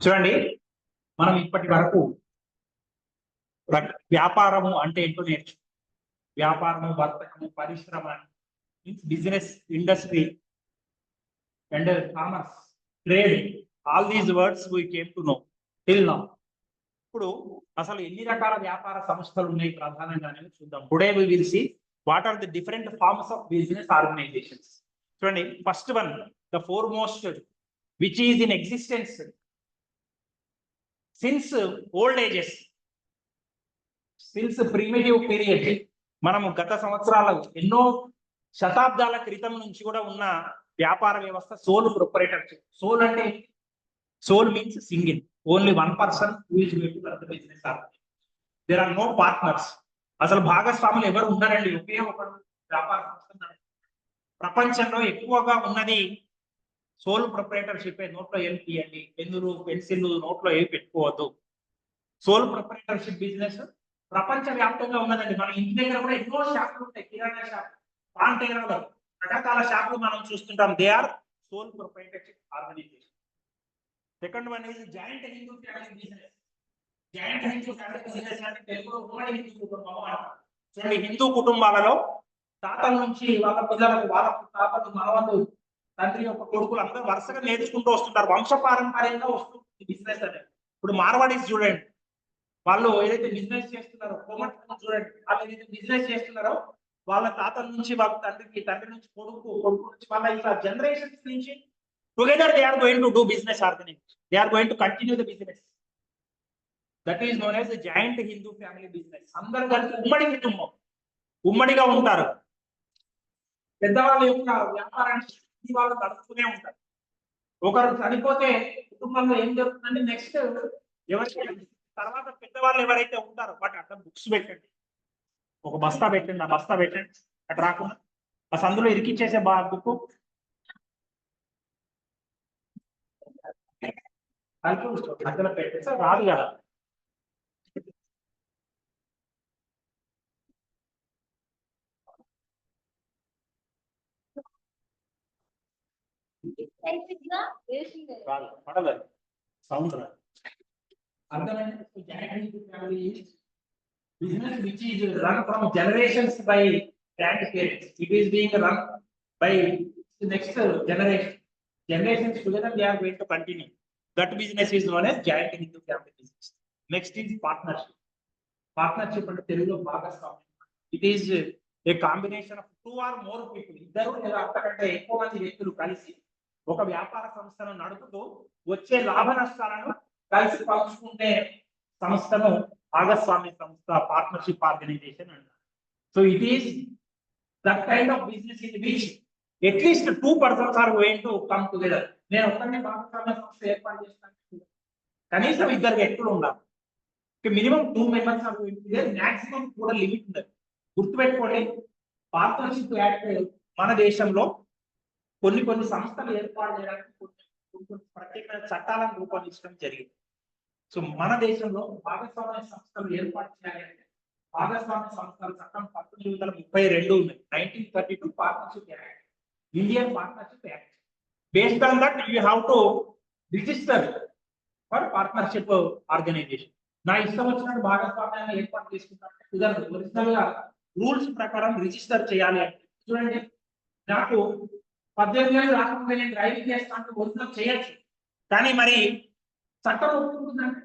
చూడండి, మనం ఇప్పటి వరకు వ్యాపారము అంటే ఏంటో నేర్చు. వ్యాపారము, వర్తకము, పరిశ్రమ, business, industry and commerce, trade, all these words we came to know till now. ఇప్పుడు అసలు ఎన్ని రకాల వ్యాపార సంస్థలు ఉన్నాయి ప్రధానంగా అనేది చూద్దాం. Today we will see what are the different forms of business organisations. చూడండి, first one, the foremost which is in existence since old ages, since primitive period. మనము గత సంవత్సరాలు ఎన్నో శతాబ్దాల క్రితం నుంచి కూడా ఉన్న వ్యాపార వ్యవస్థ సోల్ ప్రొపరేటర్షిప్. సోల్ అంటే sole means single, only one person who is going to run the business. There are no partners. అసలు భాగస్వాములు ఎవరు ఉన్నారండి? ఒకే ఒకరు వ్యాపార సంస్థ. ప్రపంచంలో ఎక్కువగా ఉన్నది సోల్ ప్రొపరేటర్షిప్. నోట్లో ఏం తీయండి, పెన్నులు, పెన్సిల్ నోట్లో ఏం పెట్టుకోవద్దు. సోల్ ప్రొపరేటర్షిప్ బిజినెస్ ప్రపంచ వ్యాప్తంగా ఉన్నదండి. మన ఇంటి దగ్గర కూడా ఎన్నో షాపులు ఉంటాయి, కిరాణా షాప్, పాన్ టైలర్లు, రకరకాల షాపులు మనం చూస్తుంటాం. They are sole proprietorship organization. Second one is joint Hindu family business. Joint Hindu family business అంటే తెలుగులో ఉమ్మడి హిందూ కుటుంబం అంటారు. చూడండి, హిందూ కుటుంబాలలో తాతల నుంచి వాళ్ళ పిల్లలకు, వాళ్ళ తాతలు, మనవలు, తండ్రి యొక్క కొడుకులు అందరూ వరుసగా నేర్చుకుంటూ వస్తుంటారు. వంశపారంపర్యంగా వస్తుంది బిజినెస్ అనేది. ఇప్పుడు మార్వాడీస్ చూడండి, వాళ్ళు ఏదైతే బిజినెస్ చేస్తున్నారో, కోమట్ చూడండి, వాళ్ళు ఏదైతే బిజినెస్ చేస్తున్నారో వాళ్ళ తాతల నుంచి వాళ్ళ తండ్రికి, తండ్రి నుంచి కొడుకు, కొడుకు నుంచి వాళ్ళ ఇలా జనరేషన్స్ నుంచి together they are going to do business organization. They are going to continue the business. That is known as the joint Hindu family business. అందరూ కలిసి ఉమ్మడి కుటుంబం, ఉమ్మడిగా ఉంటారు. పెద్దవాళ్ళ యొక్క వ్యాపారాన్ని వాళ్ళు నడుపుతూనే ఉంటారు. ఒకరు చనిపోతే కుటుంబంలో ఏం జరుగుతుందంటే నెక్స్ట్ ఎవరికి తర్వాత పెద్దవాళ్ళు ఎవరైతే ఉంటారో వాటి అట్లా బుక్స్ పెట్టండి, ఒక బస్తా పెట్టండి, ఆ బస్తా పెట్టండి అటు రాకుండా ఆ సందులో ఇరికిచ్చేసే బుక్ అందులో పెట్టేస్తే రాదు కదా. పడదు, సౌండ్ రాదు. అర్థమైంది? business which is run from generations by grandparents. It is being run by the next generation. Generations together they are going to continue. That business is known as joint Hindu family business. Next is partnership. Partnership అంటే తెలుగులో భాగస్వామ్యం. It is a combination of two or more people. ఇద్దరు లేదా అంతకంటే ఎక్కువ మంది వ్యక్తులు కలిసి ఒక వ్యాపార సంస్థను నడుపుతూ వచ్చే లాభ నష్టాలను కలిసి పంచుకుంటే సంస్థను భాగస్వామ్య సంస్థ, పార్ట్నర్షిప్ ఆర్గనైజేషన్ అంటారు. So it is that kind of business in which at least 2 persons are going to come together. నేను ఒక్కనే భాగస్వామ్య సంస్థ ఏర్పాటు చేస్తాను, కనీసం ఇద్దరు వ్యక్తులు ఉండాలి. Minimum 2 members are going together. Maximum కూడా లిమిట్ ఉంది. గుర్తుపెట్టుకోండి, పార్ట్నర్షిప్ యాక్ట్ మన దేశంలో కొన్ని సంస్థలు ఏర్పాటు చేయడానికి కొన్ని ప్రత్యేకమైన చట్టాలను రూపొందించడం జరిగింది. సో మన దేశంలో భాగస్వామ్య సంస్థలు ఏర్పాటు చేయాలంటే భాగస్వామ్య సంస్థల చట్టం 1932 ఉంది. 1932 partnership act, Indian partnership act. Based on that you have to register for partnership organization. నా ఇష్టం వచ్చినట్టు భాగస్వామ్యాన్ని ఏర్పాటు చేసుకుంటారంటే కుదరదు. ఒరిజినల్ గా రూల్స్ ప్రకారం రిజిస్టర్ చేయాలి అంటే చూడండి, నాకు 18 ఏళ్ళు రాకుండా నేను డ్రైవింగ్ చేస్తాను ఒరిజినల్ చేయొచ్చు, కానీ మరి చట్టం ఒప్పుకుంటుందంటే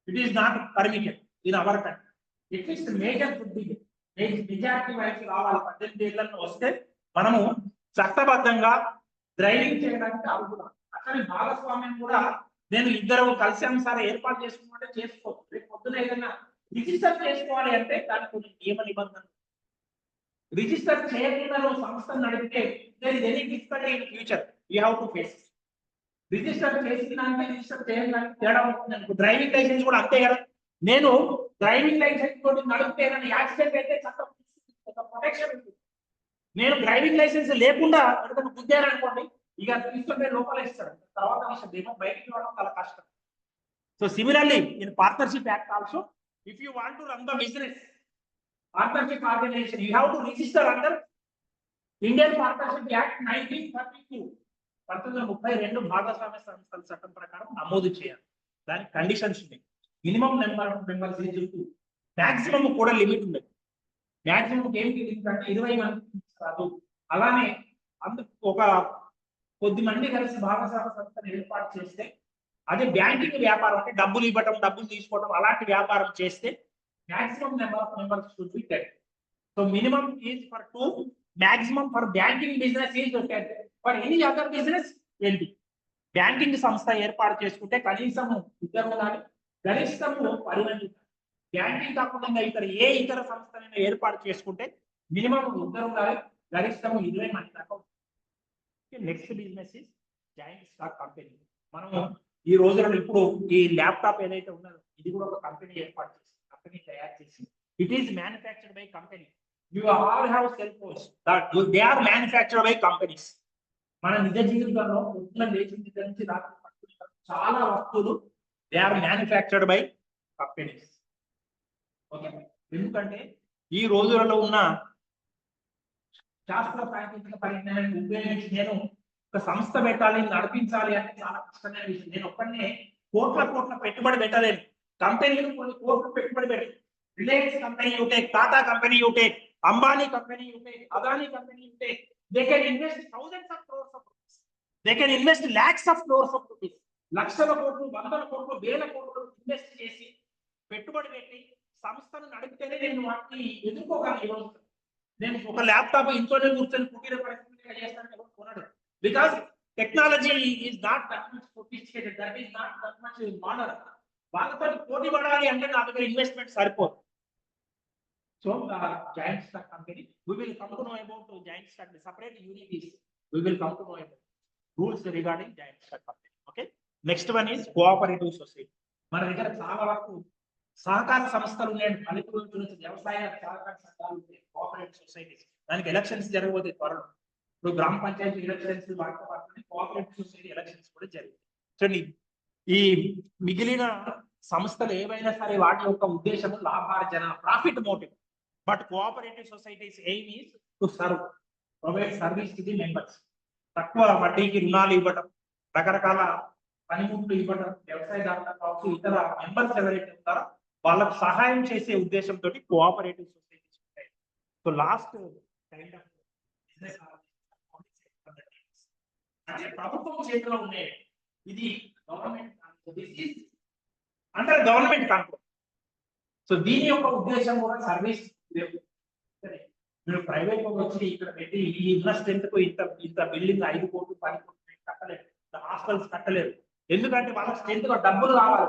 it is not permitted in our country. At least major food majority వయసు రావాలి. 18 ఏళ్ళలో వస్తే మనము చట్టబద్ధంగా డ్రైవింగ్ చేయడానికి అర్హులం. అట్లనే భాగస్వామ్యం కూడా నేను ఇద్దరు కలిసి అనుసారం ఏర్పాటు చేసుకుంటే చేసుకోవచ్చు. రేపు పొద్దున ఏదైనా రిజిస్టర్ చేసుకోవాలి అంటే దానికి కొన్ని నియమ నిబంధనలు. రిజిస్టర్ చేయకుండా సంస్థను నడిపితే there is any difficulty in future you have to face. Register చేసినాక రిజిస్టర్ చేయడానికి తేడా ఉంటుంది. డ్రైవింగ్ లైసెన్స్ కూడా అంతే కదా. నేను డ్రైవింగ్ లైసెన్స్ తోటి నడిపితే యాక్సిడెంట్ అయితే చట్టం ప్రొటెక్షన్ ఉంటుంది. నేను డ్రైవింగ్ లైసెన్స్ లేకుండా ఎవరికైనా గుద్దారనుకోండి, ఇక తీసుకుంటే లోపల ఇస్తారు, తర్వాత బయటికి రావడం చాలా కష్టం. So similarly in partnership act also, if you want to run the business partnership organization, you have to register under Indian Partnership Act 1932. 1932 భాగస్వామ్య సంస్థల చట్టం ప్రకారం నమోదు చేయాలి. దానికి కండిషన్స్ ఉన్నాయి. Minimum number of members is maximum కూడా లిమిట్ ఉండదు. మాక్సిమం ఏంటి లిమిట్ అంటే 20 మంది కాదు. అలానే అందుకు ఒక కొద్ది మంది కలిసి భాగస్వామ్య సంస్థను ఏర్పాటు చేస్తే అదే బ్యాంకింగ్ వ్యాపారం అంటే డబ్బులు ఇవ్వటం డబ్బులు తీసుకోవడం అలాంటి వ్యాపారం చేస్తే maximum number of members should be 10. So minimum is for 2, maximum for banking business is 10. For any other business 20. Banking సంస్థ ఏర్పాటు చేసుకుంటే కనీసం ఇద్దరు ఉండాలి, గరిష్టము 10 మంది. బ్యాంకింగ్ కాకుండా ఇతర సంస్థనైనా ఏర్పాటు చేసుకుంటే మినిమం ఇద్దరు ఉండాలి, గరిష్టము 20 మంది దాకా. Next business is joint stock company. మనము ఈ రోజుల్లో ఇప్పుడు ఈ ల్యాప్టాప్ ఏదైతే ఉన్నదో ఇది కూడా ఒక కంపెనీ ఏర్పాటు చేసి కంపెనీ తయారు చేసి it is manufactured by company. You all have cell phones that they are manufactured by companies. మన నిజ జీవితంలో పొద్దున లేచిన దగ్గర నుంచి రాత్రి చాలా వస్తువులు they are manufactured by companies. Okay, ఎందుకంటే ఈ రోజులలో ఉన్న శాస్త్ర సాంకేతిక పరిజ్ఞానాన్ని ఉపయోగించి నేను ఒక సంస్థ పెట్టాలి నడిపించాలి అంటే చాలా కష్టమైన విషయం. నేను ఒక్కనే కోట్ల పెట్టుబడి పెట్టలేను. కంపెనీలు కొన్ని కోట్లు పెట్టుబడి పెట్టి Reliance company you take, Tata company you take, Ambani company you take, Adani company you take, they can invest thousands of crores of rupees. They can invest lakhs of crores of rupees. లక్షల కోట్లు, వందల కోట్లు, వేల కోట్లు ఇన్వెస్ట్ చేసి పెట్టుబడి పెట్టి సంస్థను నడిపితేనే నేను వాటిని ఎదుర్కోగలను. నేను ఒక ల్యాప్టాప్ ఇంట్లోనే కూర్చొని కుటీర పరిస్థితిగా చేస్తాను కొనడు. Because technology is not that much sophisticated, that is not that much modern. వాళ్ళతో పోటీ పడాలి అంటే నా దగ్గర ఇన్వెస్ట్మెంట్ సరిపోదు. So joint stock company we will come to know about giant stock, the separate unit is we will come to know about rules regarding giant stock company. Okay, next one is cooperative society. మన దగ్గర చాలా వరకు సహకార సంస్థలు ఉన్నాయి. పల్లెటూరు నుంచి వ్యవసాయ సహకార సంఘాలు, కోఆపరేటివ్ సొసైటీస్. దానికి ఎలక్షన్స్ జరగబోతే త్వరలో. ఇప్పుడు గ్రామ పంచాయతీ ఎలక్షన్స్ వాటితో పాటు కోఆపరేటివ్ సొసైటీ ఎలక్షన్స్ కూడా జరుగుతాయి. చూడండి, ఈ మిగిలిన సంస్థలు ఏవైనా సరే వాటి యొక్క ఉద్దేశం లాభార్జన, profit motive. But cooperative societies aim is to serve, provide service to the members. తక్కువ వడ్డీకి రుణాలు ఇవ్వడం, రకరకాల పనిముట్లు ఇవ్వడం, వ్యవసాయదారులు కావచ్చు, ఇతర మెంబర్స్ ఎవరైతే ఉంటారో వాళ్ళకు సహాయం చేసే ఉద్దేశంతో కోఆపరేటివ్ సొసైటీస్ ఉంటాయి. So last kind of business అంటే ప్రభుత్వం చేతిలో ఉన్నాయి. ఇది government under government control. So దీని యొక్క ఉద్దేశం కూడా సర్వీస్. మీరు ప్రైవేట్ వచ్చి ఇక్కడ పెట్టి ఈ ఉన్న స్ట్రెంత్ కు ఇంత బిల్డింగ్ 5 కోట్లు 10 కోట్లు కట్టలేరు, హాస్పిటల్స్ కట్టలేరు. ఎందుకంటే వాళ్ళ స్ట్రెంత్ లో డబ్బులు కావాలి.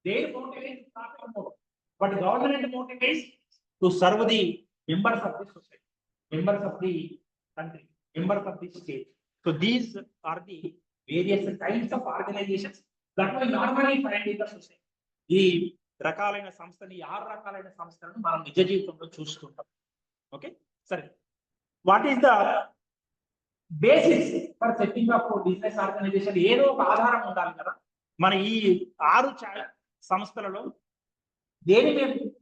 దేని motive is profit motive, but government motive is to serve the members of the society, members of the country, members of the state. So these are the various kinds of organizations that we normally find in the society. ఈ రకాలైన సంస్థని, 6 రకాలైన సంస్థలను మనం నిజ జీవితంలో చూస్తుంటాం. Okay, సరే. What is the basis for setting of business organization? ఏదో ఒక ఆధారం ఉండాలి కదా. మన ఈ 6 సంస్థలలో దేని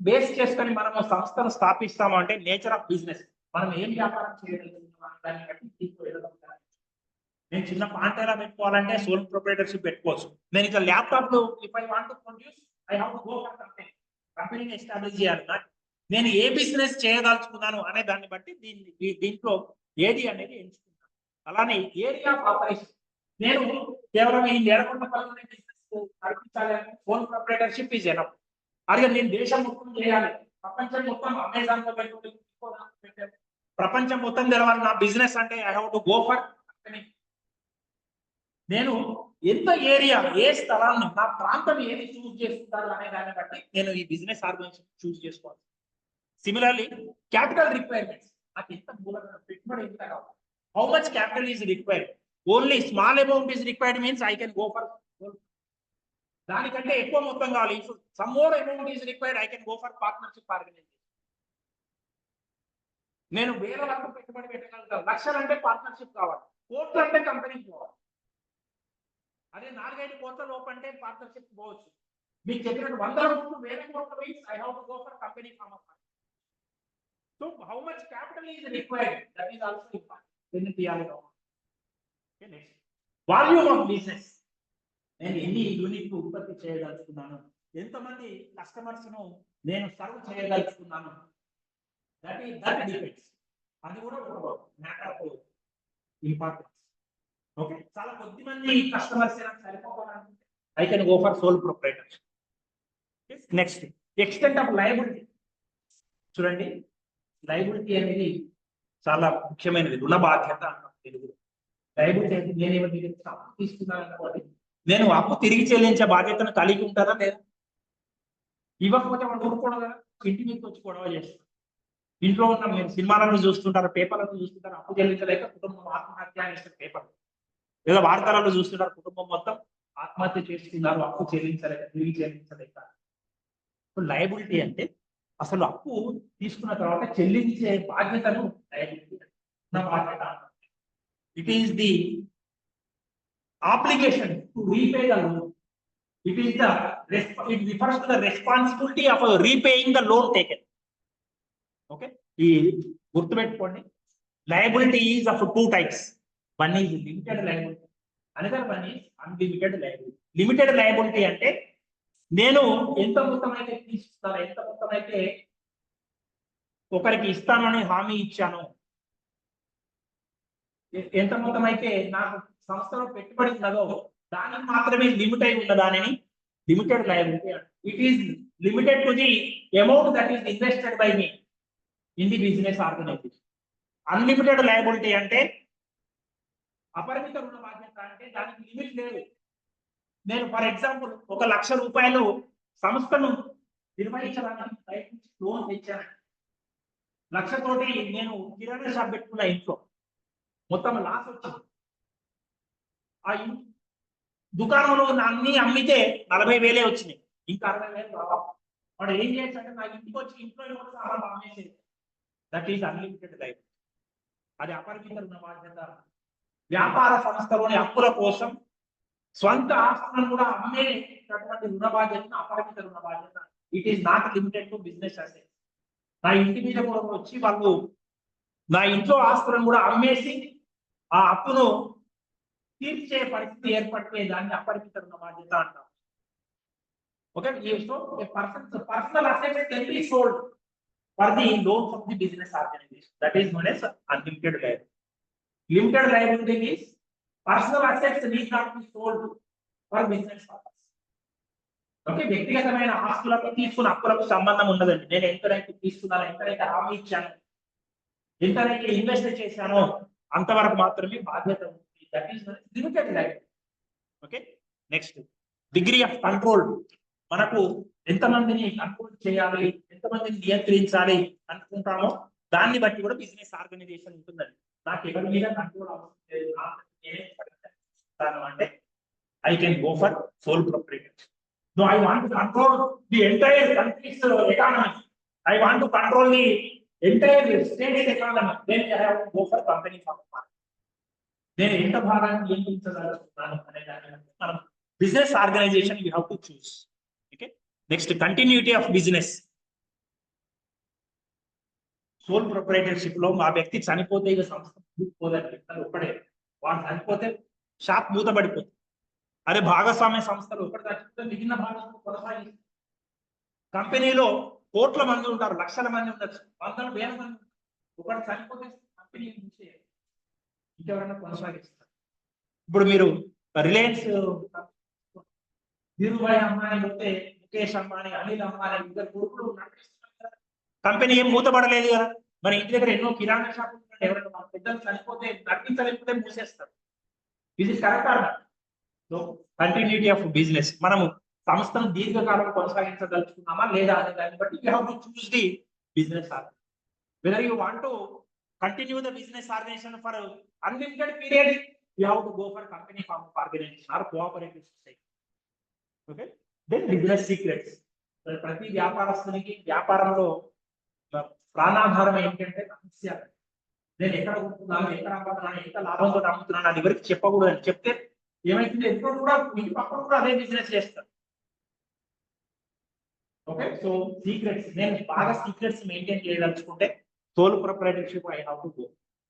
బేస్ చేసుకొని మనము సంస్థను స్థాపిస్తాము అంటే నేచర్ ఆఫ్ బిజినెస్. మనం ఏం వ్యాపారం చేయగలుగుతున్నాం దాన్ని బట్టి. నేను చిన్న పాంటేలా పెట్టుకోవాలంటే సోల్ ప్రొప్రైటర్షిప్ పెట్టుకోవచ్చు. నేను ఇట్లా ల్యాప్టాప్ లో if I want to produce I have to go for company, కంపెనీని ఎస్టాబ్లిష్ చేయాలి. నేను ఏ బిజినెస్ చేయదలుచుకున్నాను అనే దాన్ని బట్టి దీంట్లో ఏది అనేది ఎంచుకుంటాను. అలానే ఏరియా ఆఫ్ ఆపరేషన్, నేను కేవలం ఈ నేరకొండపల్లి బిజినెస్ నడిపించాలి అంటే సోల్ ప్రొప్రైటర్షిప్ ఈజ్ ఎనఫ్. అలాగే నేను దేశం మొత్తం చేయాలి, ప్రపంచం మొత్తం అమెజాన్ లో పెట్టాలి, ప్రపంచం మొత్తం తెలవాలి నా బిజినెస్ అంటే I have to go for company. నేను ఎంత ఏరియా, ఏ స్థలాన్ని, నా ప్రాంతం ఏది చూస్ చేసుకుంటాను అనే దాన్ని బట్టి నేను ఈ బిజినెస్ ఆర్గనైజేషన్ చూస్ చేసుకోవాలి. సిమిలర్లీ క్యాపిటల్ రిక్వైర్మెంట్స్, నాకు ఎంత మూలధన పెట్టుబడి ఎంత కావాలి, how much capital is required, only small amount is required means I can go for. దానికంటే ఎక్కువ మొత్తం కావాలి, some more amount is required I can go for partnership organization. నేను వేల వరకు పెట్టుబడి పెట్టగలుగుతాను, లక్షలు అంటే పార్ట్నర్షిప్ కావాలి, కోట్లు అంటే కంపెనీకి పోవాలి. అదే 4-5 కోట్ల లోపు అంటే పార్ట్నర్షిప్ పోవచ్చు. మీకు చెప్పినట్టు 100 కోట్లు 1000 కోట్ల means I have to go for company form of. So how much capital is required that is also important. దీన్ని తీయాలి. Okay, next volume of business, నేను ఎన్ని యూనిట్లు ఉత్పత్తి చేయదలుచుకున్నాను, ఎంతమంది కస్టమర్స్ ను నేను సర్వ్ చేయదలుచుకున్నాను, దట్ డిపెండ్స్. అది కూడా ఒక మ్యాటర్ ఆఫ్ ఇంపార్టెన్స్. ఓకే, చాలా కొద్ది మంది కస్టమర్స్ సరిపోవాలనుకుంటే I can go for sole proprietorship. Next, extent of liability. చూడండి, లయబిలిటీ అనేది చాలా ముఖ్యమైనది. రుణ బాధ్యత అంటాం తెలుగులో. లయబిలిటీ అంటే నేను ఏమైనా అప్పు తీసుకున్నాను అనుకోండి, నేను అప్పు తిరిగి చెల్లించే బాధ్యతను కలిగి ఉంటారా లేదా? ఇవ్వకపోతే వాడు ఊరుకోవడం కదా, ఇంటి మీద వచ్చి గొడవ చేస్తారు. ఇంట్లో ఉన్న మీరు సినిమాలను చూస్తుంటారు, పేపర్లను చూస్తుంటారు, అప్పు చెల్లించలేక కుటుంబం ఆత్మహత్య చేస్తారు పేపర్, లేదా వార్తలలో చూస్తుంటారు కుటుంబం మొత్తం ఆత్మహత్య చేసుకున్నారు అప్పు చెల్లించలేక, తిరిగి చెల్లించలేక. లయబిలిటీ అంటే అసలు అప్పు తీసుకున్న తర్వాత చెల్లించే బాధ్యతను లయబిలిటీ బాధ్యత. It is the obligation to repay the loan. It is the it refers to the responsibility of repaying the loan taken. Okay, ఈ గుర్తుపెట్టుకోండి. Liability is of two types. One is limited liability, another one is unlimited liability. Limited liability అంటే నేను ఎంత మొత్తం అయితే తీసుకున్నాను, ఎంత మొత్తం అయితే ఒకరికి ఇస్తానని హామీ ఇచ్చాను, ఎంత మొత్తం అయితే నాకు సంస్థలో పెట్టుబడి ఉన్నదో దానికి మాత్రమే లిమిట్ అయి ఉన్న దానిని limited liability. It is limited to the amount that is invested by me in the business organization. Unlimited liability అంటే అపరిమిత రుణ బాధ్యత, అంటే దానికి లిమిట్ లేదు. నేను ఫర్ ఎగ్జాంపుల్ 1,00,000 రూపాయలు సంస్థను నిర్వహించడానికి ప్రయత్నించి లోన్ తెచ్చాను. 1,00,000 తోటి నేను కిరాణా షాప్ పెట్టుకున్న, ఇంట్లో మొత్తం లాస్ వచ్చింది. ఆ దుకాణంలో అన్ని అమ్మితే 40,000 వచ్చినాయి, ఇంకా 60,000 రావాలి. వాడు ఏం చేయాలంటే నా ఇంటికి వచ్చి ఇంట్లో సామాన్లు అమ్మేసేది. That is unlimited life. అది అపరిమిత రుణ బాధ్యత. వ్యాపార సంస్థలోని అప్పుల కోసం స్వంత ఆస్తులను కూడా అమ్మేటటువంటి రుణ బాధ్యతను అపరిమిత రుణ బాధ్యత. It is not limited to business assets. నా ఇంటి మీద కూడా వచ్చి వాళ్ళు నా ఇంట్లో ఆస్తులను కూడా అమ్మేసి ఆ అప్పును తీర్చే పరిస్థితి ఏర్పడితే దాన్ని అపరిమిత రుణ బాధ్యత అంటాం. Okay, so personal assets can be sold for the loan from the business organization. That is known as unlimited liability. Limited liability means personal assets need not be sold for business purpose. Okay, వ్యక్తిగతమైన ఆస్తులకు తీసుకున్న అప్పులకు సంబంధం ఉండదండి. నేను ఎంతైతే తీసుకున్నాను, ఎంతైతే హామీ ఇచ్చాను, ఎంతైతే ఇన్వెస్ట్ చేశానో అంతవరకు మాత్రమే బాధ్యత ఉంది. That is limited life. Okay, next, degree of control. మనకు ఎంతమందిని కంట్రోల్ చేయాలి, ఎంతమందిని నియంత్రించాలి అనుకుంటామో దాన్ని బట్టి కూడా బిజినెస్ ఆర్గనైజేషన్ ఉంటుందండి. నాకు ఎవరి మీద కంట్రోల్ అవసరం లేదు, అంటే I can go for sole proprietorship. No, I want to control the entire country's economy. I want to control the entire state's economy. Then I have to go for company farm. నేను ఎంత భాగాన్ని నియంత్రించగలుగుతున్నాను అనే దాని మనం business organization you have to choose. Okay, next, continuity of business. Sole proprietorship లో మా వ్యక్తి చనిపోతే ఇక సంస్థ పోదండి, ఒక్కడే. వాడు చనిపోతే షాప్ మూతబడిపోతుంది. అదే భాగస్వామ్య సంస్థలు ఒకటి చచ్చిపోతే మిగిలిన భాగస్వామ్యం కొనసాగిస్తుంది. కంపెనీలో కోట్ల మంది ఉంటారు, లక్షల మంది ఉండొచ్చు, వందల వేల మంది. ఒకటి చనిపోతే కంపెనీ ఇంకెవరైనా కొనసాగిస్తారు. ఇప్పుడు మీరు రిలయన్స్ ధీరుభాయ్ అంబానీ పోతే ముఖేష్ అంబానీ, అనిల్ అంబానీ ఇద్దరు కొడుకులు నడిపిస్తున్నారు. కంపెనీ ఏం మూతపడలేదు కదా. మరి ఇంటి దగ్గర ఎన్నో కిరాణా షాపులు ఉంటాయి, ఎవరైనా పెద్దలు చనిపోతే నడిపించలేకపోతే మూసేస్తారు. ఇది కరెక్ట్ అన్న. సో కంటిన్యూటీ ఆఫ్ బిజినెస్, మనము సంస్థను దీర్ఘకాలం కొనసాగించదలుచుకున్నామా లేదా అనే దాన్ని బట్టి you have to choose the business organization. Whether you want to continue the business organization for unlimited period, you have to go for company form of organization or cooperative society. Okay, then business secrets. ప్రతి వ్యాపారస్తునికి వ్యాపారంలో ప్రాణాధారం ఏంటంటే రహస్యాలు. నేను ఎక్కడ కొంటున్నాను, ఎక్కడ అమ్ముతున్నాను, ఎంత లాభంతో అమ్ముతున్నాను అని ఎవరికి చెప్పకూడదు. అని చెప్తే ఏమైతుంది, ఎప్పుడు కూడా ఇంటి పక్కన కూడా అదే బిజినెస్ చేస్తారు. ఓకే, సో సీక్రెట్స్, నేను బాగా సీక్రెట్స్ మెయింటైన్ చేయదలుచుకుంటే sole proprietorship I have to go.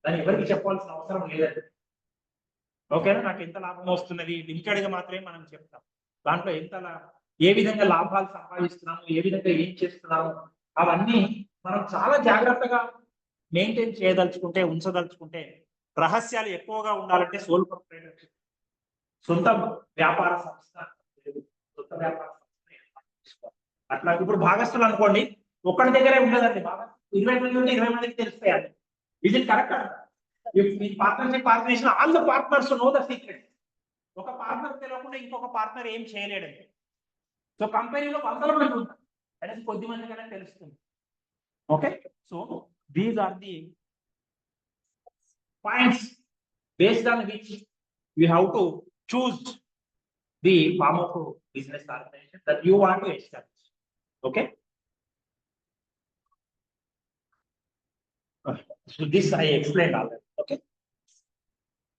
దాన్ని ఎవరికి చెప్పాల్సిన అవసరం లేదండి. ఓకేనా, నాకు ఎంత లాభం వస్తున్నది లిమిటెడ్ గా మాత్రమే మనం చెప్తాం. దాంట్లో ఎంత ఏ విధంగా లాభాలు సంపాదిస్తున్నాము, ఏ విధంగా ఏం చేస్తున్నాము, అవన్నీ మనం చాలా జాగ్రత్తగా మెయింటైన్ చేయదలుచుకుంటే, ఉంచదలుచుకుంటే, రహస్యాలు ఎక్కువగా ఉండాలంటే సోల్ ప్రొప్రైటర్షిప్, సొంత వ్యాపార సంస్థ, సొంత వ్యాపార సంస్థ. అట్లా ఇప్పుడు భాగస్తులు అనుకోండి, ఒక్కడి దగ్గరే ఉండదండి, బాగా 20 మంది ఉంటే 20 మందికి తెలుస్తాయి. ఇది కరెక్ట్ అంట. మీ partnership organisation all the partners know the secret. ఒక పార్ట్నర్ తెలియకుండా ఇంకొక పార్ట్నర్ ఏం చేయలేడండి. సో కంపెనీలో 100 మంది ఉంటారు, అంటే కొద్ది మందికైనా తెలుస్తుంది. Okay, so these are the points based on which you have to choose the form of business organization that you want to establish. Okay, so this I explained already. Okay,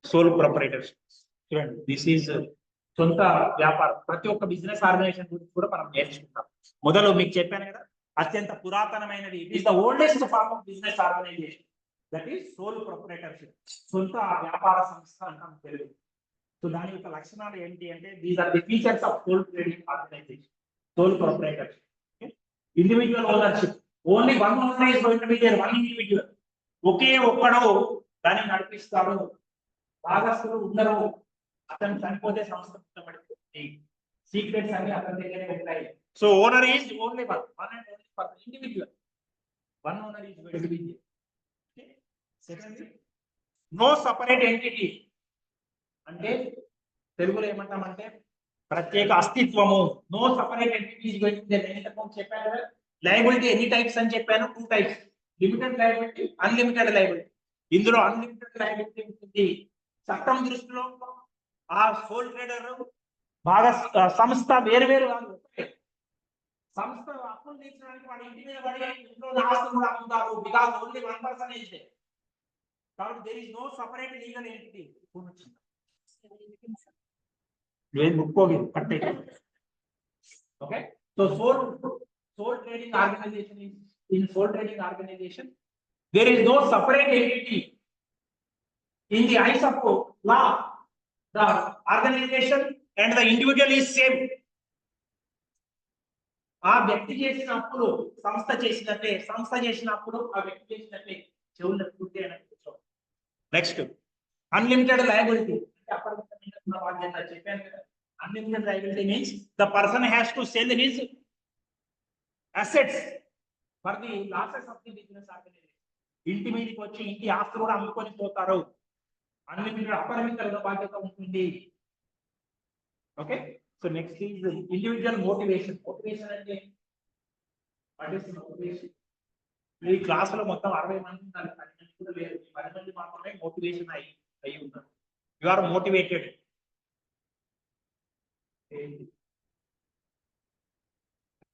sole proprietorship. This is సొంత వ్యాపారం. ప్రతి ఒక్క business organisation గురించి కూడా మనం నేర్చుకుంటాం. మొదలు మీకు చెప్పాను కదా, అత్యంత పురాతనమైనది, it is the oldest form of business organization, that is sole proprietorship, సొంత వ్యాపార సంస్థ అంటాం తెలుగు. సో దాని యొక్క లక్షణాలు ఏంటి అంటే, these are the features of sole trading organisation, sole proprietorship. Individual ownership, only one owner is going to be there, one individual, ఒకే ఒక్కడు దాన్ని నడిపిస్తాడు, భాగస్తులు ఉండరు, అతను చనిపోతే సంస్థ పుట్టబడుతుంది, సీక్రెట్స్ అన్ని అతని దగ్గరే ఉంటాయి. So owner is only one and only person, individual, one owner is going to be there. Second, no separate entity, అంటే తెలుగులో ఏమంటామంటే ప్రత్యేక అస్తిత్వము. No separate entity is going to be there. నేను చెప్పాను కదా, లయబిలిటీ ఎన్ని టైప్స్ అని చెప్పాను, 2 types, limited liability, unlimited liability. ఇందులో అన్లిమిటెడ్ లయబిలిటీ ఉంటుంది. చట్టం దృష్టిలో ఆ సోల్ ట్రేడర్ బాగా సంస్థ వేరు వేరు కాదు, సంస్థ అప్పులు తీర్చడానికి వాడి ఇంటి మీద పడి ఇంట్లో ఆస్తులు కూడా అమ్ముతారు, బికాజ్ ఓన్లీ 1% ఇస్ దేర్. కాబట్టి there is no separate legal entity. Okay, so sole trading organization in sole trading organization there is no separate entity in the eyes of law. The organization and the individual is same. ఆ వ్యక్తి చేసిన అప్పుడు సంస్థ చేసినట్టే, సంస్థ చేసిన అప్పుడు ఆ వ్యక్తి చేసినట్టే, చెవులు పూర్తి అయినట్టు. నెక్స్ట్, అన్లిమిటెడ్ లయబిలిటీ, అంటే అపరిమితమైన బాధ్యత. చెప్పాను కదా, unlimited liability means the person has to sell his assets for the losses of the business organization. ఇంటి మీదకి వచ్చి ఇంటి ఆస్తులు కూడా అమ్ముకొని పోతారు. అన్లిమిటెడ్ అపరిమిత బాధ్యత ఉంటుంది. Okay, so next is individual motivation. Motivation అంటే మోటివేషన్, ఈ క్లాస్ లో మొత్తం 60 మంది ఉన్నారు, 10 మంది కూడా లేరు, 10 మంది మాత్రమే మోటివేషన్ అయి ఉన్నారు. యు ఆర్ మోటివేటెడ్,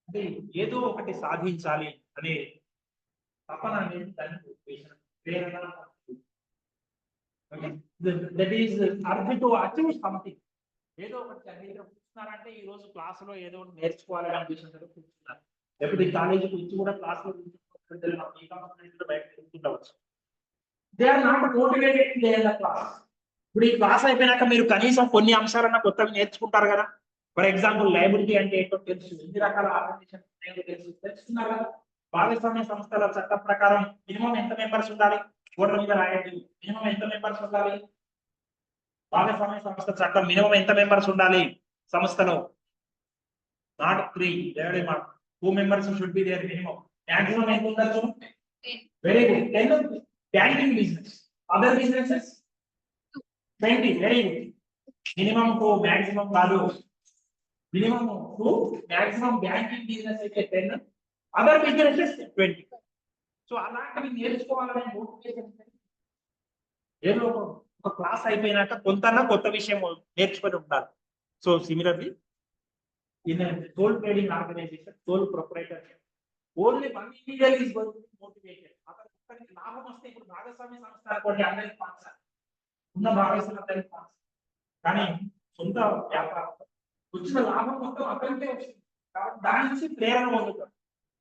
అంటే ఏదో ఒకటి సాధించాలి అనే తపన అనేది దాని మోటివేషన్, ప్రేరణ. దట్ ఈస్ అర్జీ టు అచీవ్ సంథింగ్. ఏదో ఒకటి కూర్చున్నారంటే ఈ రోజు క్లాసులో ఏదో ఒకటి నేర్చుకోవాలని అనిపిస్తుంది కూర్చున్నారు, లేకపోతే కాలేజీకి వచ్చి కూడా క్లాసులో బయట కూర్చుండవచ్చు. They are not motivated class. ఇప్పుడు ఈ క్లాస్ అయిపోయినాక మీరు కనీసం కొన్ని అంశాలన్నా కొత్తవి నేర్చుకుంటారు కదా. ఫర్ ఎగ్జాంపుల్, లయబిలిటీ అంటే ఏంటో తెలుసు, ఎన్ని రకాల ఆర్గనైజేషన్ తెలుసుకున్నారు కదా. భాగస్వామ్య సంస్థల చట్టం ప్రకారం మినిమం ఎంత మెంబర్స్ ఉండాలి, ఓట్ల మీద రాయండి. మినిమం ఎంత మెంబర్స్ ఉండాలి, భాగస్వామ్య సంస్థ చట్టం మినిమం ఎంత మెంబర్స్ ఉండాలి సంస్థలో, not 3, 2 members should be there minimum. Maximum ఎంత ఉండొచ్చు, very good, 10. Banking business, other businesses 20, very good. Minimum 2, maximum కాదు, మినిమం 2, మాక్సిమం బ్యాంకింగ్ బిజినెస్ అయితే 10, అదర్ బిజినెసెస్ 20. సో అలాంటివి నేర్చుకోవాలనే మోటివేషన్. ఏదో ఒక క్లాస్ అయిపోయినాక కొంతన్నా కొత్త విషయం నేర్చుకొని ఉండాలి. So similarly in sole trading organisation, sole proprietorship, only one individual is going to be motivated. అతనికి లాభం వస్తే, ఇప్పుడు భాగస్వామ్య సంస్థ అనుకోండి, అందరికి పాస్ ఉన్న భాగస్వామ్య అందరికి పాస్, కానీ సొంత వ్యాపారం వచ్చిన లాభం మొత్తం అతనికే వచ్చింది. కాబట్టి దాని నుంచి ప్రేరణ పొందుతాడు.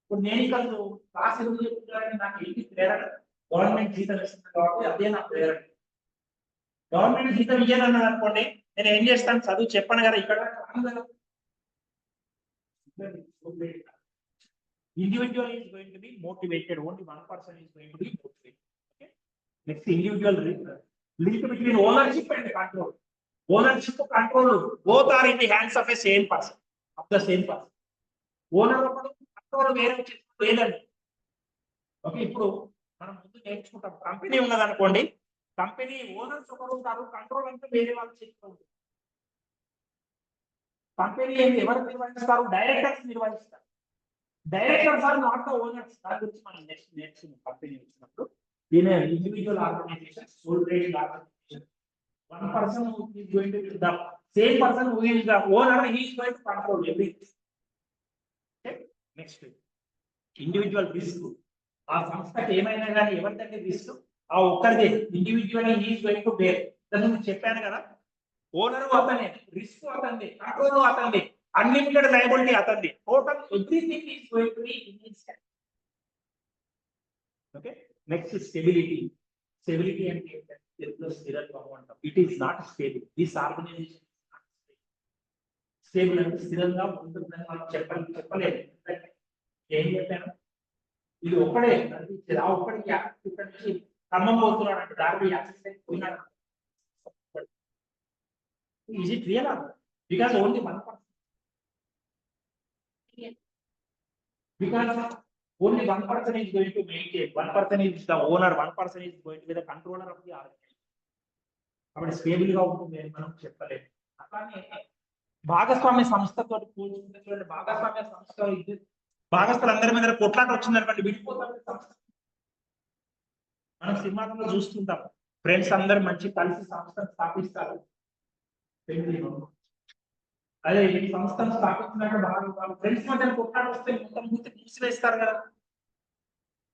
ఇప్పుడు నేను ఇక్కడ క్లాస్ ఎందుకు చెప్తున్నానంటే నాకు ఏంటి ప్రేరణ, గవర్నమెంట్ జీతం ఇస్తుంది కాబట్టి అదే నా ప్రేరణ. గవర్నమెంట్ జీతం ఇయ్యాను అన్నది అనుకోండి, నేను ఏం చేస్తాను, చదువు చెప్పాను కదా ఇక్కడ individual is going to be motivated, only one person is going to be motivated. Okay, next individual link between ownership and control. Ownership and control both are in the hands of a same person, of the same person. Owner control వేరే లేదండి. Okay, ఇప్పుడు మనం ముందు నేర్చుకుంటాం, company ఉన్నది అనుకోండి, company owners ఒకరు ఉంటారు, కంట్రోల్ అంతా వేరే వాళ్ళు చేస్తారు. కంపెనీ ఎవరు నిర్వహిస్తారు, డైరెక్టర్స్ నిర్వహిస్తారు. Directors are not the owners. దాని గురించి మనం నెక్స్ట్ నేర్చుకున్నాం కంపెనీ వచ్చినప్పుడు. దీని individual organization, sole trading organization, one person who is going to be the same person who is the owner, he is going to control everything. Okay, next individual risk. ఆ సంస్థకి ఏమైనా కానీ ఎవరిదంటే risk ఆ ఒక్కరిదే, individual he is going to bear. నేను చెప్పాను కదా, owner అతనే, risk అతనిది, కంట్రోల్ అతనిది, అన్లిమిటెడ్ లయబిలిటీ అతనిది, total everything is going to be in his hand. Okay, next stability. Stability అంటే స్థిరత్వం అంటాం. It is not stable. This organization stable అంటే స్థిరంగా ఉంటుందని మనం చెప్పలేదు. ఏం చెప్పాను, ఇది ఒక్కడే ఆ ఒక్కడికి ఇక్కడ నుంచి ఖమ్మం పోతున్నాడు అంటే దారి యాక్సిడెంట్ పోయినాడు. Is it real or not? Because only one person. Because only one person is going to maintain. One person is the owner. One person is going to be the controller of the organization. కాబట్టి stable గా ఉంటుంది అని మనం చెప్పలేదు. అలానే భాగస్వామ్య సంస్థతో పోల్చుకుంటే, భాగస్వామ్య సంస్థ భాగస్థులందరి మీద కొట్లాట వచ్చిందనుకోండి, విడిపోతారు సంస్థ. మనం సినిమాలో చూస్తుంటాం, ఫ్రెండ్స్ అందరు మంచి కలిసి సంస్థను స్థాపిస్తారు. అదే ఈ సంస్థను స్థాపించినాక బాగా ఫ్రెండ్స్ మధ్య కొట్లాట వస్తే మొత్తం మూసివేస్తారు కదా,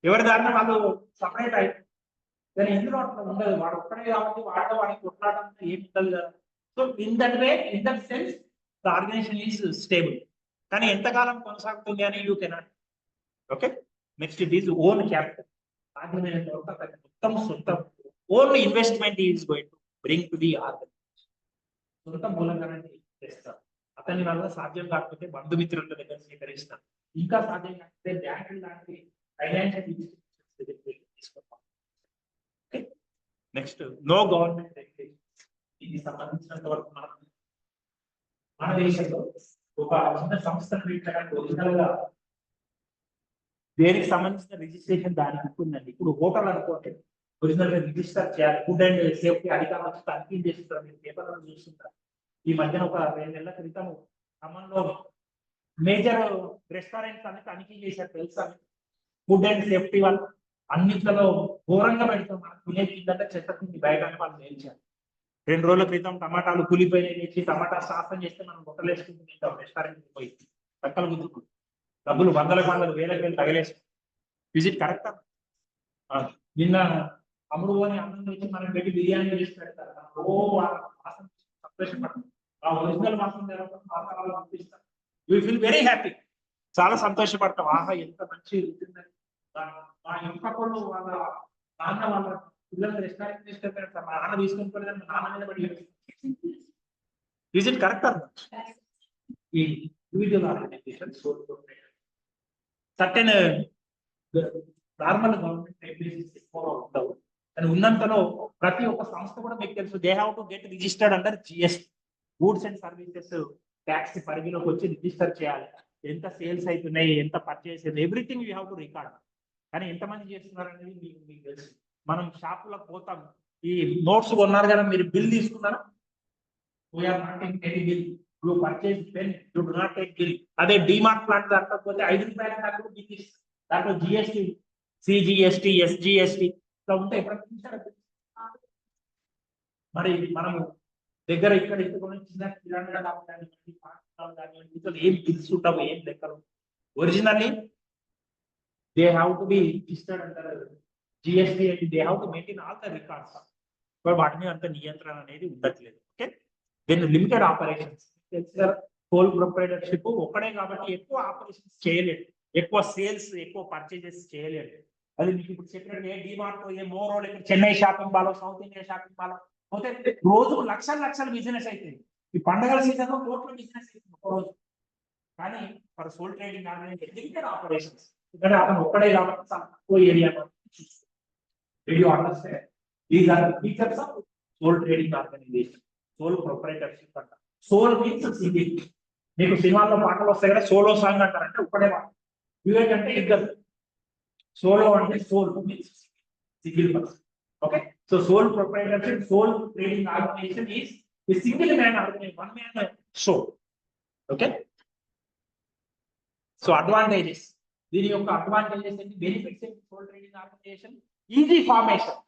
ఎవరి దారిని వాళ్ళు సపరేట్ అయ్యి. కానీ ఇందులో అట్లా ఉండదు, వాడు ఒక్కడే కాబట్టి వాడికి కొట్లాట ఏమి ఉండదు కదా. So in that way, in that sense the organization is stable. కానీ ఎంతకాలం కొనసాగుతుంది అని you cannot. Okay, next it is own capital. మొత్తం సొంత own investment is going to bring to the organization. సొంత మూలంగానే చేస్తారు. అతని వల్ల సాధ్యం కాకపోతే బంధుమిత్రుల దగ్గర స్వీకరిస్తారు. ఇంకా సాధ్యం కాకపోతే బ్యాంకులు లాంటి ఫైనాన్షియల్ ఇన్స్టిట్యూషన్స్ దగ్గర తీసుకుంటాం. Next no government regulation. ఇది సంబంధించినంత వరకు మన దేశంలో ఒక చిన్న సంస్థను పెట్టడానికి ఒరిజినల్ గా దేనికి సంబంధించిన రిజిస్ట్రేషన్ దానికి ఉంటుందండి. ఇప్పుడు హోటల్ అనుకోండి, ఒరిజినల్ గా రిజిస్టర్ చేయాలి. ఫుడ్ అండ్ సేఫ్టీ అధికారులు వచ్చి తనిఖీ చేస్తుంటారు. మీరు పేపర్లను చూస్తుంటారు. ఈ మధ్యన ఒక 2 నెలల క్రితం ఖమ్మంలో మేజర్ రెస్టారెంట్స్ అన్ని తనిఖీ చేశారు తెలుసా. ఫుడ్ అండ్ సేఫ్టీ వాళ్ళు అన్నిట్లలో ఘోరంగా పెడతాం. మనకు తినేదంటే చెత్త తిండి బయట వాళ్ళు నేర్చారు. 2 రోజుల క్రితం టమాటాలు కూలిపోయినాయి తెచ్చి టమాటా సాసం చేస్తే మనం బొట్టలేసుకుంటూ తింటాం రెస్టారెంట్ పోయి. పక్కన గుద్దుకు డబ్బులు వందలకు వేలకు తగలేసుకుంటాం. విజిట్ కరెక్టా? నిన్న అమ్ముడు అని అన్నం తెచ్చి మనం పెట్టి బిర్యానీ చేసి పెడతారు. ఓ సంతోషపడతాం. ఆ ఒరిజినల్ మాసం పంపిస్తాం. యూ ఫీల్ వెరీ హ్యాపీ, చాలా సంతోషపడతాం. ఆహా ఎంత మంచి ఉంటుందని. మా ఇంట్లో వాళ్ళ నాన్న వాళ్ళ పిల్లలు రెస్టారెంట్ తీసుకెళ్తారు, మా నాన్న తీసుకొని పోలేదని మా నాన్న మీద పడి విజిట్ కరెక్ట్ అన్న. ఈ individual organization certain normal government regulations ఎక్కువగా ఉండవు. కానీ ఉన్నంతలో ప్రతి ఒక్క సంస్థ కూడా మీకు తెలుసు, they have to get registered under GST. Goods and services tax పరిధిలోకి వచ్చి రిజిస్టర్ చేయాలి. ఎంత సేల్స్ అవుతున్నాయి, ఎంత purchase, everything you have to record. కానీ ఎంతమంది చేస్తున్నారు అనేది మీకు తెలుసు. మనం షాపులకు పోతాం, ఈ నోట్స్ కొన్నారు కదా, మీరు బిల్ తీసుకున్నారా? We are not taking any bill. You purchase pen, you do not take bill. అదే డిమార్ట్ లాంటి దాంట్లో పోతే 5 రూపాయల దాకా బిల్ ఇస్తారు. దాంట్లో జిఎస్టీ, సిజిఎస్టీ, ఎస్జిఎస్టీ ఇట్లా ఉంటే ఎప్పుడైనా మరి మనము దగ్గర ఇక్కడ చిన్న కిరాణా కానివ్వండి, ఏం బిల్స్ ఉంటావు, ఏం లెక్కలు. Originally they have to be registered అంటారు GST and they have to maintain all the records. వాటి మీద అంత నియంత్రణ అనేది ఉండట్లేదు. Okay, then limited operations. తెలుసు కదా, హోల్ ప్రొప్రైటర్షిప్ ఒక్కడే కాబట్టి ఎక్కువ ఆపరేషన్స్ చేయలేడు, ఎక్కువ సేల్స్, ఎక్కువ పర్చేజెస్ చేయలేడు. అది మీకు ఇప్పుడు చెప్పినట్టు ఏ డిమార్ట్, ఏ మోరో, Chennai shopping mall, south India shopping mall పోతే రోజుకు లక్షల బిజినెస్ అవుతుంది. ఈ పండగల సీజన్ లో కోట్ల బిజినెస్ అవుతుంది ఒక రోజు. కానీ for sole trading organisation limited operations, ఎందుకంటే అతను ఒక్కడే కాబట్టి చాలా తక్కువ area. You understand these are the features of sole trading organisation. Sole proprietorship అంట. Sole means single. మీకు సినిమాల్లో పాటలు వస్తాయి కదా, సోలో సాంగ్ అంటారంటే ఒక్కడే పాట. డ్యూయట్ అంటే ఇద్దరు. సోలో అంటే sole means single person. Okay, so sole proprietorship, sole trading organization is a single man organization, one man show. Okay, so advantages, దీని యొక్క అడ్వాంటేజెస్ ఏంటి, బెనిఫిట్స్ ఏంటి sole trading organization? Easy formation.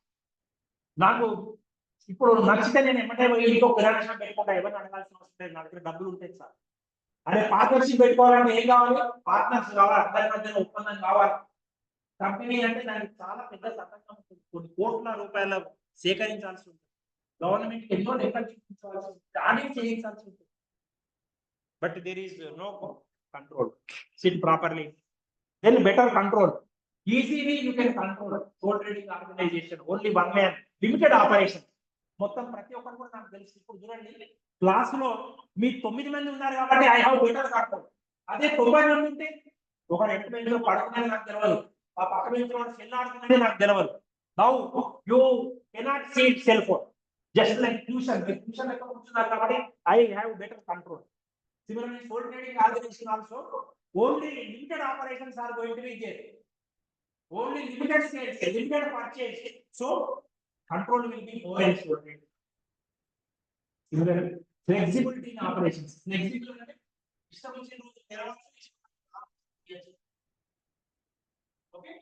నాకు ఇప్పుడు నచ్చితే నేను ఎమ్మటే ఇంకో కిరాణా షాప్ పెట్టుకుంటా, ఎవరిని అడగాల్సిన అవసరం లేదు, నా దగ్గర డబ్బులు ఉంటాయి సార్. అదే పార్ట్నర్షిప్ పెట్టుకోవాలంటే ఏం కావాలి? పార్ట్నర్స్ కావాలి, అందరి మధ్యన ఒప్పందం కావాలి. కంపెనీ అంటే దానికి చాలా పెద్ద తతంగం ఉంటుంది, కొన్ని కోట్ల రూపాయల సేకరించాల్సి ఉంటుంది, గవర్నమెంట్ ఎన్నో లెక్కలు చూపించాల్సి ఉంటుంది, ఆడిట్ చేయించాల్సి ఉంటుంది. But there is no control. Sit properly, then better control. Easily you can control sole trading organization. Only one man, limited operation. మొత్తం ప్రతి ఒక్కరు కూడా నాకు తెలుసు. ఇప్పుడు చూడండి, క్లాస్ లో మీ 9 మంది ఉన్నారు కాబట్టి ఐ హావ్ బెటర్ కంట్రోల్. అదే 90 మంది ఉంటే ఒకరు ఎటు బెంచ్లో పడుకునేది నాకు తెలియదు, ఆ పక్క బెంచ్లో సెల్ ఆడుకునేది నాకు తెలియదు. Now you cannot see cell phone, just like tuition. మీరు ట్యూషన్ ఎక్కడ కూర్చున్నారు కాబట్టి I have better control. Similarly, soul trading organization also, only limited operations are going to be there. Only limited sales, limited purchase. So, control will be more in soul trading. Similarly, flexibility in operations. Flexibility, okay.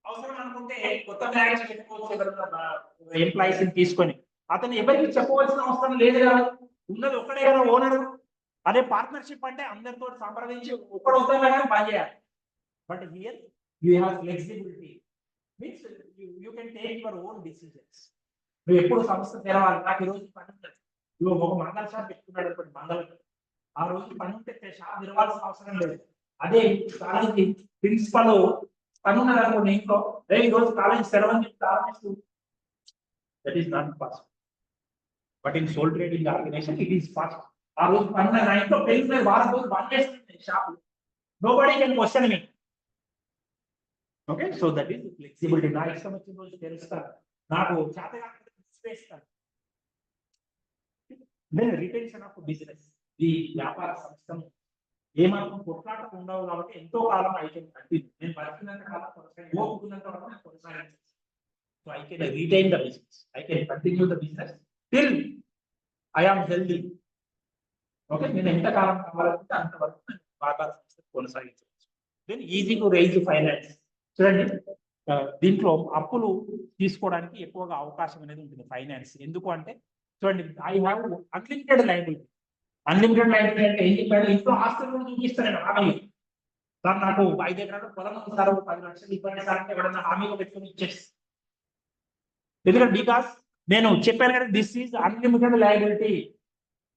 అవసరం అనుకుంటే కొత్త branch పెట్టుకోవచ్చు ఎవరైనా employees తీసుకొని, అతను ఎవరికి చెప్పవలసిన అవసరం లేదు కదా, ఉన్నది ఒక్కడే కదా ఓనర్. అదే పార్ట్నర్షిప్ అంటే అందరితో సంప్రదించి ఒక్కడు అవుతారు పని చేయాలి. But here you have flexibility, means you can take your own decisions. నువ్వు ఎప్పుడు సంస్థ తెరవాలి, నాకు ఈ రోజు పని ఉంటుంది, నువ్వు ఒక మంగళ షాప్ పెట్టుకున్నాడు అనుకోండి, మంగళ ఆ రోజు పని ఉంటే షాప్ తెరవాల్సిన అవసరం లేదు. అదే కాలేజీ ప్రిన్సిపల్ పని ఉన్నది అనుకోండి ఇంట్లో, ఈ రోజు కాలేజీ సెలవు ప్రారంభిస్తూ, that is not possible. But in sole trading organization it is possible. ఆ రోజు పని నా ఇంట్లో పెళ్లి వారం రోజులు బంద్ చేస్తుంది shop, nobody can question me. Okay, so that is flexibility. నా ఇష్టం వచ్చిన రోజు తెలుస్తాను, నాకు చేతగా వేస్తాను. Then retention of business. ఈ వ్యాపార సంస్థను ఏమాత్రం కొట్లాట ఉండవు కాబట్టి ఎంతో కాలం ఐ కెన్ కంటిన్యూ. నేను బతికినంత కాలం కొనసాగి, ఓపుకున్నంత వరకు నేను కొనసాగించాను. So I can retain the business, I can continue the business till I am healthy. Okay, నేను ఎంతకాలం కావాలంటే అంతవరకు వ్యాపార సంస్థ కొనసాగించవచ్చు. Then easy to raise finance. చూడండి, దీంట్లో అప్పులు తీసుకోవడానికి ఎక్కువగా అవకాశం అనేది ఉంటుంది ఫైనాన్స్. ఎందుకు అంటే చూడండి, I have unlimited liability. Unlimited liability అంటే ఏం చెప్పాడు, ఇంట్లో ఆస్తులు చూపిస్తాను నేను హామీ. సార్ నాకు 5 ఎకరాలు పొలం ఉంది సార్, 10 లక్షలు ఇవ్వండి సార్ అంటే ఎవడన్నా హామీగా పెట్టుకుని ఇచ్చేసి. ఎందుకంటే బికాస్ నేను చెప్పాను కదా, దిస్ ఈజ్ అన్లిమిటెడ్ లైబిలిటీ.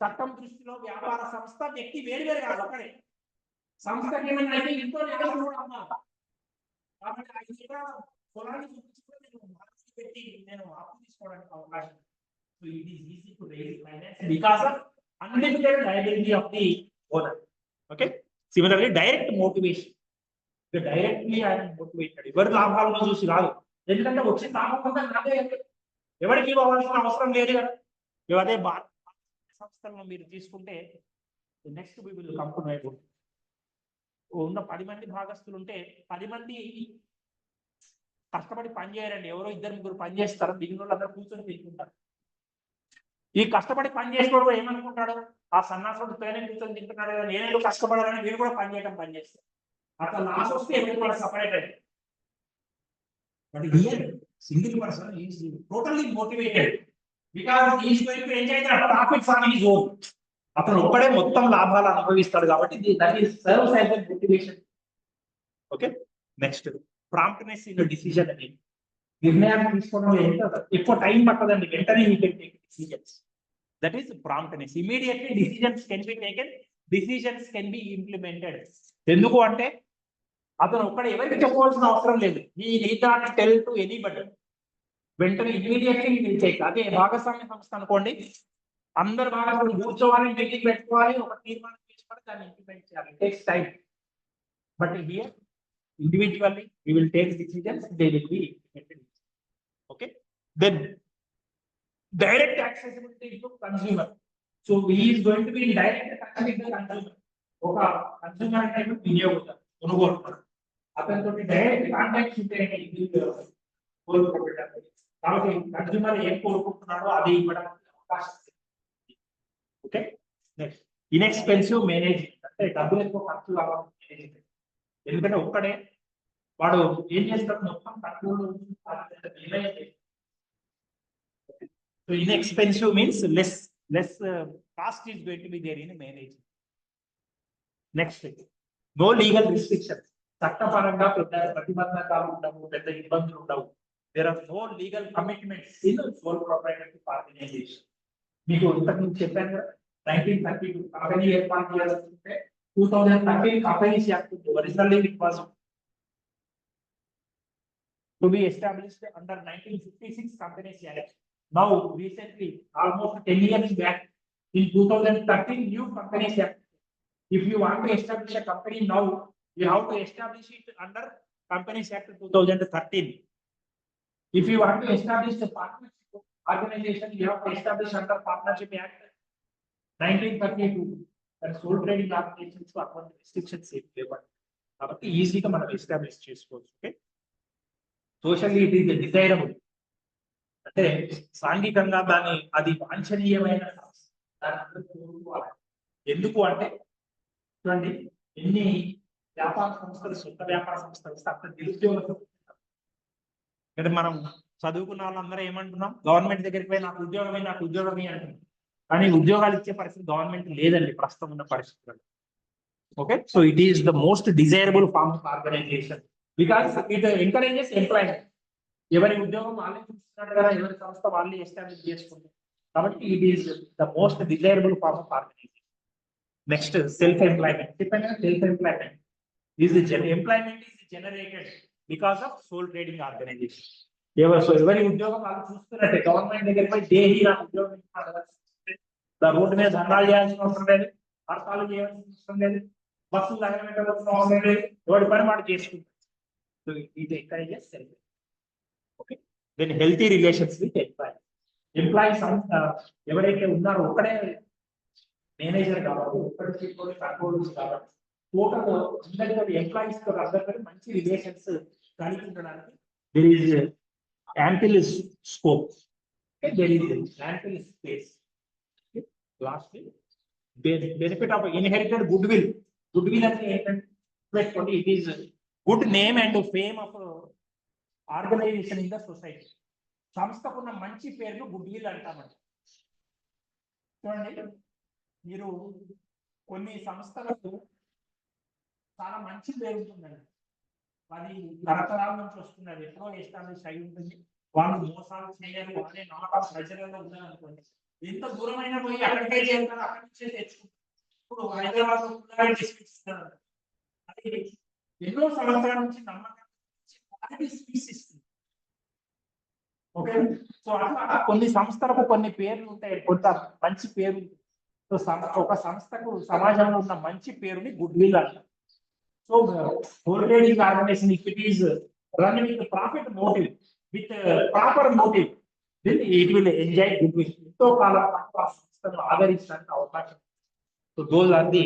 చట్టం దృష్టిలో వ్యాపార సంస్థ వ్యక్తి వేరు కాదు, ఒకడే. సంస్థకి ఏమైనా అయితే ఇంట్లో కూడా అన్నారు కాబట్టి 5 ఎకరాల పొలాన్ని చూపించుకుంటే పెట్టి నేను అప్పు తీసుకోవడానికి అవకాశం. So it is easy to raise finance because of unlimited liability of the owner. Okay, similarly direct motivation. Directly ఆయన మోటివేటెడ్, ఎవరి లాభాలను చూసి రాదు. ఎందుకంటే వచ్చిన లాభం అంతా నాదే, ఎవరికి ఇవ్వాల్సిన అవసరం లేదు కదా. అదే సంస్థలను మీరు తీసుకుంటే next we will come to know about. ఉన్న 10 మంది భాగస్తులు ఉంటే 10 మంది కష్టపడి పని చేయరండి, ఎవరో 2-3 పని చేస్తారు, మిగిలిన వాళ్ళందరూ కూర్చొని తింటుంటారు. ఈ కష్టపడి పని చేసేవాడు ఏమనుకుంటాడు, ఆ సన్నాసుడు పేరే కూర్చొని తింటున్నాడు కదా, నేనేదో కష్టపడాలని వీరు కూడా పని చేయడం పని చేస్తారు. అట్లా లాస్ వస్తే ఎవరికి కూడా సపరేట్ అయ్యి. But here single person is totally motivated because he is going to enjoy the profits on his own. అతను ఒక్కడే మొత్తం లాభాలు అనుభవిస్తాడు కాబట్టి that is serves as a motivation. Okay, next promptness in decision. అని నిర్ణయాన్ని తీసుకోవడంలో ఎంత ఎక్కువ టైం పట్టదండి, వెంటనే you can take decisions. That is promptness. Immediately decisions can be taken, decisions can be implemented. ఎందుకు అంటే అతను ఒక్కడ ఎవరికి చెప్పవలసిన అవసరం లేదు. He need not tell to anybody. వెంటనే ఇమీడియట్లీ విల్ టేక్. అదే భాగస్వామ్య సంస్థ అనుకోండి, అందరు భాగస్వామ్యం కూర్చోవాలి, మీటింగ్ పెట్టుకోవాలి, ఒక తీర్మానం తీసుకొని దాన్ని ఇంప్లిమెంట్ చేయాలి. It takes time. But here individually we will take decisions, they will be implemented. Okay, then direct accessibility to consumer. So he is going to be in direct touch with the consumer. ఒక consumer అంటే వినియోగదారు, కొనుగోలుదారు, అతనితో direct contacts ఉంటాయి. కాబట్టి consumer ఏం కోరుకుంటున్నాడో అది ఇవ్వడానికి అవకాశం ఉంది. ఓకే, నెక్స్ట్ ఇన్ఎక్స్పెన్సివ్ మేనేజింగ్, అంటే డబ్బులు ఎక్కువ ఖర్చు కావాలి మేనేజింగ్. ఎందుకంటే ఒక్కడే వాడు ఏం చేస్తాడు, మొత్తం control. So inexpensive means less cost is going to be there in managing. Next, no legal restrictions, చట్టపరంగా పెద్ద ప్రతిబంధకాలు ఉండవు, పెద్ద ఇబ్బందులు ఉండవు. There are no legal commitments in sole proprietorship organization. మీకు ఇంతకు ముందు చెప్పాను కదా, 1932 కంపెనీ ఏర్పాటు చేయాలనుకుంటే 2013 కంపెనీస్ యాక్ట్ ఉంది. Originally it was to be established under 1956 Companies Act. Now recently, almost 10 years back, in 2013 new Companies Act. If you want to establish a company now, you have to establish it under Companies Act 2013. If you want to establish a partnership organization, you have to establish under Partnership Act 1932. And sole trading organizations for restrictions safe labor. కాబట్టి ఈజీగా మనం establish చేసుకోవచ్చు. Okay, socially it is desirable, అంటే సాంఘికంగా అది వాంఛనీయమైన. ఎందుకు అంటే చూడండి, ఎన్ని వ్యాపార సంస్థలు, సొంత వ్యాపార సంస్థలు అక్కడ నిరుద్యోగం. ఇక్కడ మనం చదువుకున్న వాళ్ళందరూ ఏమంటున్నాం, గవర్నమెంట్ దగ్గరికి పోయి నాకు ఉద్యోగమే అంటున్నాం. కానీ ఉద్యోగాలు ఇచ్చే పరిస్థితి గవర్నమెంట్ లేదండి ప్రస్తుతం ఉన్న పరిస్థితుల్లో. Okay, so it is the most desirable form of organization because it encourages employment. ఎవరి ఉద్యోగం వాళ్ళే చూస్తున్నట్టు కదా, ఎవరి సంస్థ వాళ్ళే ఎస్టాబ్లిష్ చేసుకుంటారు. కాబట్టి it is the most desirable form of organisation. Next, self employment. చెప్పండి, self employment is employment is generated because of sole trading organisation. ఎవరి ఉద్యోగం వాళ్ళు చూస్తున్నట్టే. గవర్నమెంట్ దగ్గర పోయి డైలీ నాకు ఉద్యోగం రోడ్డు మీద ధర్నాలు చేయాల్సిన అవసరం లేదు, హర్తాలు చేయాల్సిన అవసరం లేదు, బస్సులు తగలబెట్టాల్సిన అవసరం లేదు, ఎవరి పని వాడు చేసుకుంటారు. So it encourages self. Okay, then healthy relations with employees. ఎవరైతే ఉన్నారో ఒక్కడే మేనేజర్ కాబట్టి, ఒక్కడి కంట్రోలర్స్ కాబట్టి, టోటల్ అందరి ఎంప్లాయీస్ తో అందరితో మంచి రిలేషన్స్ కలిగి ఉండడానికి there is ample scope. Okay, there is ample space. Okay, lastly, benefit of inherited goodwill. Goodwill అంటే ఏంటంటే, it is good name and fame of organization in the society. సంస్థకున్న మంచి పేరును గుడ్ విల్ అంటామండి. చూడండి, మీరు కొన్ని సంస్థలకు చాలా మంచి పేరు ఉంటుందండి, అది తరతరాల నుంచి వస్తున్నది, ఎప్పుడో ఎస్టాబ్లిష్ అయి ఉంటుంది. వాళ్ళు మోసాలు చేయరు అనే నమ్మకం ప్రజలలో ఉన్నది అనుకోండి. ఎంత దూరమైనా పోయి అక్కడికే చేస్తారు, అక్కడి నుంచే తెచ్చుకుంటారు. ఇప్పుడు హైదరాబాద్ అది ఎన్నో సంవత్సరాల నుంచి నమ్మకం ఇస్తుంది. ఓకే, సో అట్లా కొన్ని సంస్థలకు కొన్ని పేర్లు ఉంటాయి, కొంత మంచి పేరు. సో ఒక సంస్థకు సమాజంలో ఉన్న మంచి పేరుని గుడ్ విల్ అంటారు. So whole trading organization, if it is run with the profit motive, with proper motive, then it will enjoy goodwill. So so those are the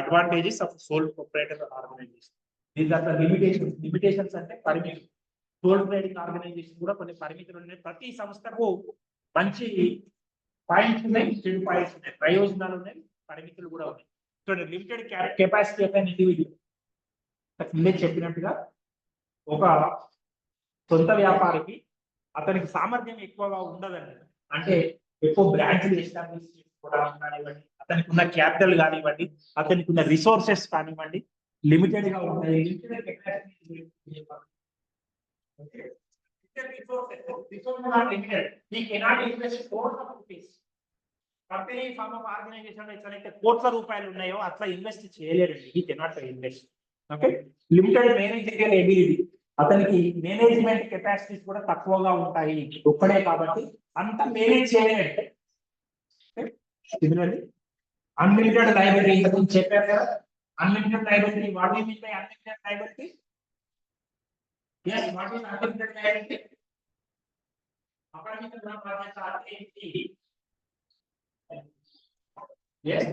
advantages of sole proprietor organization. These are the limitations. Limitations అంటే పరిమితులు. Soul trading organisation కూడా కొన్ని పరిమితులు ఉన్నాయి. ప్రతి సంస్థకు మంచి points ఉన్నాయి, చెడు పాయింట్స్ ఉన్నాయి, ప్రయోజనాలు ఉన్నాయి, పరిమితులు కూడా ఉన్నాయి. So limited capacity of an individual. కింద చెప్పినట్టుగా ఒక సొంత వ్యాపారికి అతనికి సామర్థ్యం ఎక్కువగా ఉండదండి. అంటే ఎక్కువ బ్రాంచ్లు ఎస్టాబ్లిష్ చేసుకోవడానికి కానివ్వండి, అతనికి ఉన్న క్యాపిటల్ కానివ్వండి, అతనికి ఉన్న రిసోర్సెస్ కానివ్వండి, లిమిటెడ్ గా ఉంటాయి. కంపెనీ ఫార్మ్ ఆఫ్ ఆర్గనైజేషన్ ఎట్లయితే కోట్ల రూపాయలు ఉన్నాయో అట్లా ఇన్వెస్ట్ చేయలేరండి. ఈ cannot invest. Okay, limited managerial ability, అతనికి మేనేజ్మెంట్ కెపాసిటీస్ కూడా తక్కువగా ఉంటాయి, ఒక్కడే కాబట్టి అంత మేనేజ్ చేయలేడు. అన్లిమిటెడ్ లైబ్రరీ ఇంతకుముందు చెప్పారు కదా, unlimited library. What you mean by unlimited library? yes, what is unlimited liability? అపరిమిత బాధ్యత అంటే ఏంటి? yes,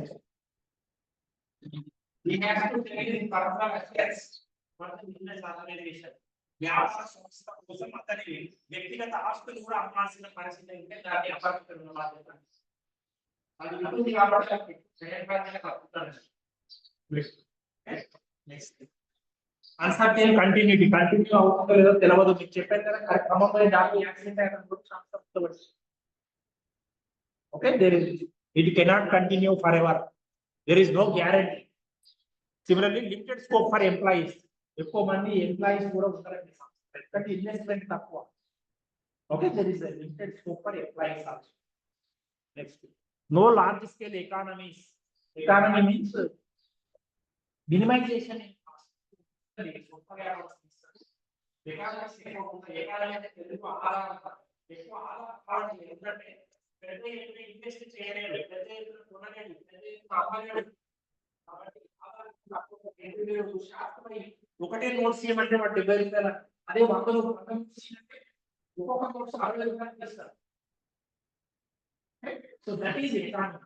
we have to take in personal assets for the business organization. వ్యాపార సంస్థ కోసం అతని వ్యక్తిగత ఆస్తులు కూడా అమ్మాల్సిన పరిస్థితి ఉంటే దాన్ని అపరిమిత బాధ్యత. అది ఉంటుంది కాబట్టి అన్సర్టైన్ కంటిన్యూటీ కంటిన్యూ అవుతుందో లేదో తెలియదు. మీకు చెప్పాను కదా, క్రమంలో దాని యాక్సిడెంట్ అయినప్పుడు okay, it cannot continue for ever, there is no guarantee. Similarly limited scope for employees, ఎక్కువ మంది ఎంప్లాయీస్ కూడా ఉంటారండి ఎందుకంటే ఇన్వెస్ట్మెంట్ తక్కువ. Okay, there is limited scope for employees also. Next, no large scale economies. Economy means minimization in cost. ఒకటే notes ఏమంటే వాటి 70 రూపాయలు, అదే 100 రూపాయలు ఒక్కొక్క నోట్స్ 60 రూపాయలు ఇస్తారు. So that is economy.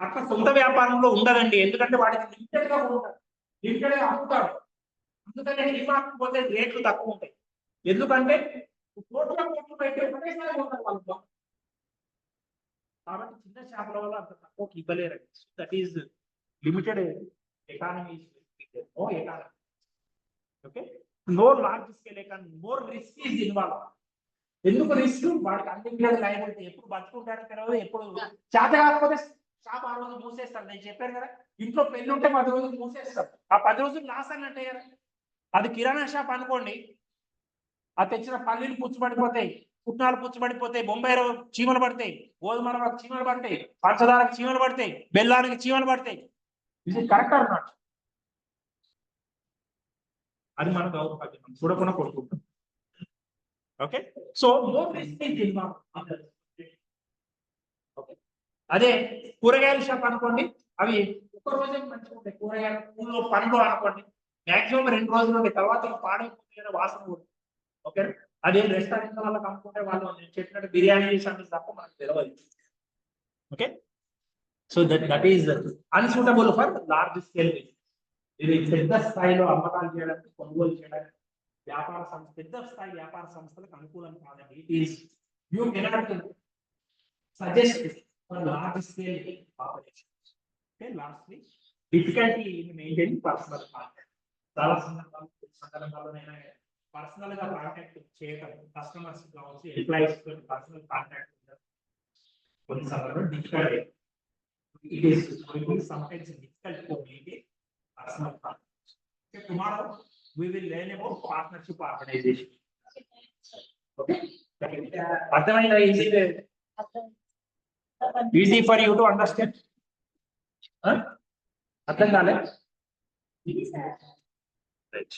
అట్లా సొంత వ్యాపారంలో ఉండదండి, ఎందుకంటే వాడికి లిమిటెడ్ గా ఉంటాడు, లిమిటెడ్ గా అమ్ముతాడు. అందుకనే డిమాండ్ పోతే రేట్లు తక్కువ ఉంటాయి, ఎందుకంటే కోట్లు పెట్టి ఒకటేసారి ఉంటారు వాళ్ళు. కాబట్టి చిన్న షాపుల వల్ల అంత తక్కువకి ఇవ్వలేరండి. That is limited economy. No economy. Okay, no large scale economy, more risk is involve. ఎందుకు రిస్క్? వాడికి అన్లిమిటెడ్ లయబిలిటీ, ఎప్పుడు బతుకుంటాడో తెలియదు, ఎప్పుడు చేత కాకపోతే షాప్ ఆ రోజు మూసేస్తాడు. నేను చెప్పాను కదా, ఇంట్లో పెళ్లి ఉంటే 10 రోజులు మూసేస్తాడు, ఆ 10 రోజులు లాస్ అన్నట్టే కదా. అది కిరాణా షాప్ అనుకోండి, ఆ తెచ్చిన పల్లీలు పుచ్చుపడిపోతాయి, పుట్నాలు పుచ్చుపడిపోతాయి, బొంబాయి చీమలు పడతాయి, గోధుమల చీమలు పడతాయి, పంచదారకు చీమలు పడతాయి, బెల్లానికి చీమలు పడతాయి. ఇది కరెక్ట్ ఆర్ నాట్? అది మన దౌర్భాగ్యం, చూడకుండా కొడుకుంటాం. Okay, so more risk is involved. Okay, అదే కూరగాయల షాప్ అనుకోండి, అవి ఒక్క రోజే మంచిగా ఉంటాయి. కూరగాయలు, పూలు, పండ్లు అనుకోండి, మాక్సిమం 2 రోజులు ఉంటాయి, తర్వాత పాడైపోతుంది, వాసన కూడా. ఓకే, అదే రెస్టారెంట్ వాళ్ళకి అమ్ముకుంటే వాళ్ళు చెప్పినట్టు బిర్యానీ చేసి తప్ప మనకు తెలియదు. Okay, so that is unsuitable for large scale business. ఇది పెద్ద స్థాయిలో అమ్మకాలు చేయడానికి, కొనుగోలు చేయడానికి వ్యాపార సంస్థ, పెద్ద స్థాయి వ్యాపార సంస్థలకు అనుకూలం కాదండి. It is you cannot suggest for large scale operations. Okay, lastly difficulty in maintaining personal contact. చాలా సందర్భాల్లో నేను పర్సనల్ గా కాంటాక్ట్ చేయడం, కస్టమర్స్ కావచ్చు, ఎంప్లాయీస్ తో పర్సనల్ కాంటాక్ట్ కొన్ని సందర్భాల్లో difficult. It is sometimes difficult to maintain personal contacts. Okay, tomorrow we will learn about partnership organization. Okay, అర్థమైందా? Easy for you to understand. అర్థం కాలే? రైట్.